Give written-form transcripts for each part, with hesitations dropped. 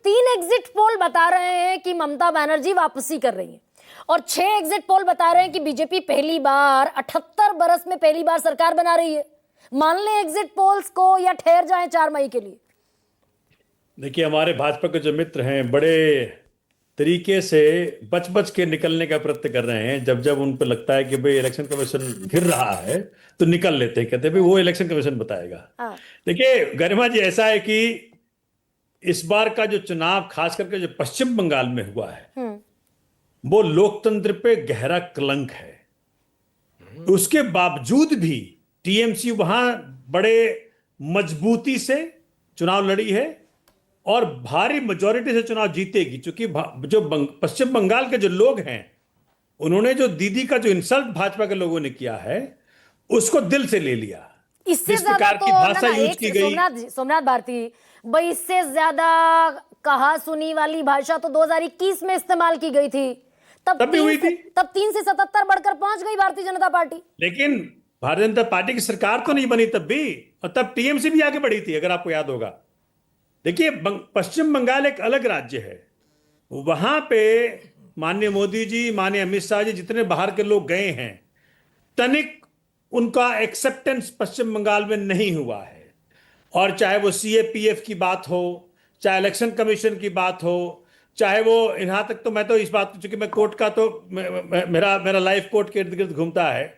3 exit poll बता रहे हैं कि ममता बनर्जी वापसी कर रही है और 6 एग्जिट पोल बता रहे हैं कि बीजेपी पहली बार 78 बरस में पहली बार सरकार बना रही है। मान लें एग्जिट पोल्स को या ठहर जाएं 4 मई के लिए? देखिए, हमारे भाजपा के जो मित्र हैं बड़े तरीके से बच बच के निकलने का प्रयत्न कर रहे हैं। जब जब उन पर लगता है कि भाई इलेक्शन कमीशन घिर रहा है तो निकल लेते हैं, कहते हैं भाई वो इलेक्शन कमीशन बताएगा। देखिए गरिमा जी, ऐसा है कि इस बार का जो चुनाव खास करके जो पश्चिम बंगाल में हुआ है वो लोकतंत्र पे गहरा कलंक है। उसके बावजूद भी टीएमसी वहां बड़े मजबूती से चुनाव लड़ी है और भारी मेजॉरिटी से चुनाव जीतेगी, क्योंकि जो पश्चिम बंगाल के जो लोग हैं उन्होंने जो दीदी का जो इंसल्ट भाजपा के लोगों ने किया है उसको दिल से ले लिया। इससे ज्यादा तो भाषा यूज की गई सोमनाथ भारती भाई, इससे ज्यादा कहा सुनी वाली भाषा तो 2021 में इस्तेमाल की गई थी। तब 3 से 77 बढ़कर पहुंच गई भारतीय जनता पार्टी। लेकिन भारतीय जनता पार्टी की सरकार तो नहीं बनी तब भी, और तब टीएमसी भी आगे बढ़ी थी, अगर आपको याद होगा। देखिए पश्चिम बंगाल एक अलग राज्य है। वहां पे माननीय मोदी जी, माननीय अमित शाह जी, जितने बाहर के लोग गए हैं, तनिक उनका एक्सेप्टेंस पश्चिम बंगाल में नहीं हुआ है। और चाहे वो सीएपीएफ की बात हो, चाहे इलेक्शन कमीशन की बात हो, चाहे वो यहां तक तो मैं तो इस बात, चूंकि मैं कोर्ट का तो मेरा लाइफ कोर्ट के इर्द गिर्द घूमता है,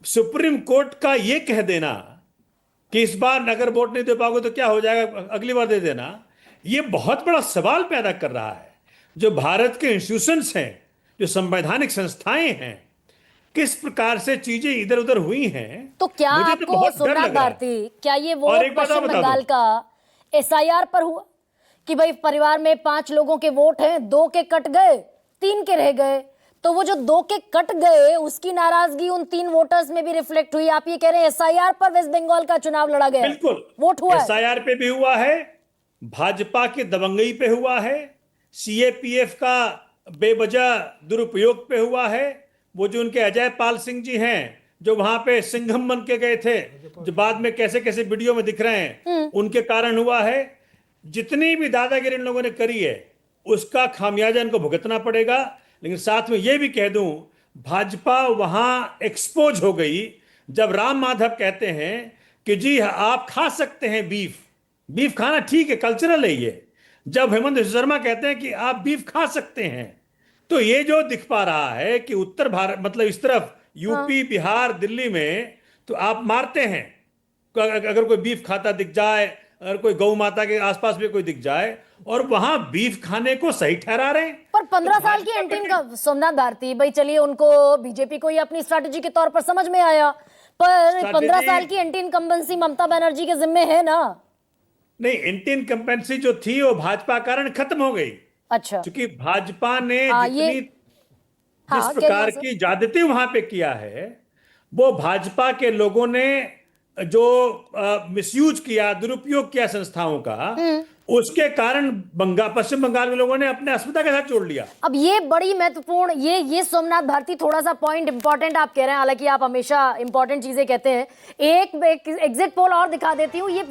सुप्रीम कोर्ट का ये कह देना कि इस बार अगर वोट नहीं दे पाओगे तो क्या हो जाएगा, अगली बार दे देना, ये बहुत बड़ा सवाल पैदा कर रहा है। जो भारत के इंस्टीट्यूशंस हैं, जो संवैधानिक संस्थाएं हैं, किस प्रकार से चीजें इधर उधर हुई हैं। तो क्या आपको सोमनाथ भारती, क्या ये वो पश्चिम बंगाल का एसआईआर पर हुआ कि भाई परिवार में 5 लोगों के वोट हैं, 2 के कट गए, 3 के रह गए, तो वो जो 2 के कट गए उसकी नाराजगी उन 3 वोटर्स में भी रिफ्लेक्ट हुई? आप ये कह रहे हैं एसआईआर पर वेस्ट बंगाल का चुनाव लड़ा गया? बिल्कुल, वोट हुआ, एसआईआर पे भी हुआ है, भाजपा के दबंगई पे हुआ है, सीएपीएफ का बेवजह दुरुपयोग पे हुआ है। वो जो उनके अजय पाल सिंह जी हैं, जो वहां पे सिंघम बन के गए थे, जो बाद में कैसे कैसे वीडियो में दिख रहे हैं, उनके कारण हुआ है। जितनी भी दादागिरी इन लोगों ने करी है उसका खामियाजा इनको भुगतना पड़ेगा। लेकिन साथ में यह भी कह दूं, भाजपा वहां एक्सपोज हो गई जब राम माधव कहते हैं कि जी आप खा सकते हैं बीफ खाना ठीक है, कल्चरल है ये। जब हेमंत विश्व शर्मा कहते हैं कि आप बीफ खा सकते हैं, तो ये जो दिख पा रहा है कि उत्तर भारत, मतलब इस तरफ यूपी, बिहार, दिल्ली में तो आप मारते हैं। अगर कोई बीफ खाता दिख जाए, अगर कोई गौ माता के आसपास भी कोई दिख जाए, और वहां बीफ खाने को सही ठहरा रहे हैं। पर 15 साल की एंटीन का सोमनाथ भारती भाई, चलिए उनको बीजेपी को ये अपनी स्ट्रैटेजी के तौर पर समझ में आया, पर 15 साल की एंटी इनकम्बेंसी ममता बनर्जी के जिम्मे है ना? नहीं, एंटी इनकम्बेंसी जो थी वो भाजपा कारण खत्म हो गई। अच्छा, क्योंकि भाजपा ने जिस प्रकार की ज्यादती वहां पे किया है, वो भाजपा के लोगों ने जो मिसयूज किया, दुरुपयोग किया संस्थाओं का, उसके कारण पश्चिम बंगाल के लोगों ने अपने अस्मिता के साथ जोड़ लिया। अब ये बड़ी महत्वपूर्ण, ये सोमनाथ भारती थोड़ा सा पॉइंट इंपॉर्टेंट आप कह रहे हैं, हालांकि आप हमेशा इंपॉर्टेंट चीजें कहते हैं। एक एग्जिट पोल और दिखा देती हूँ, ये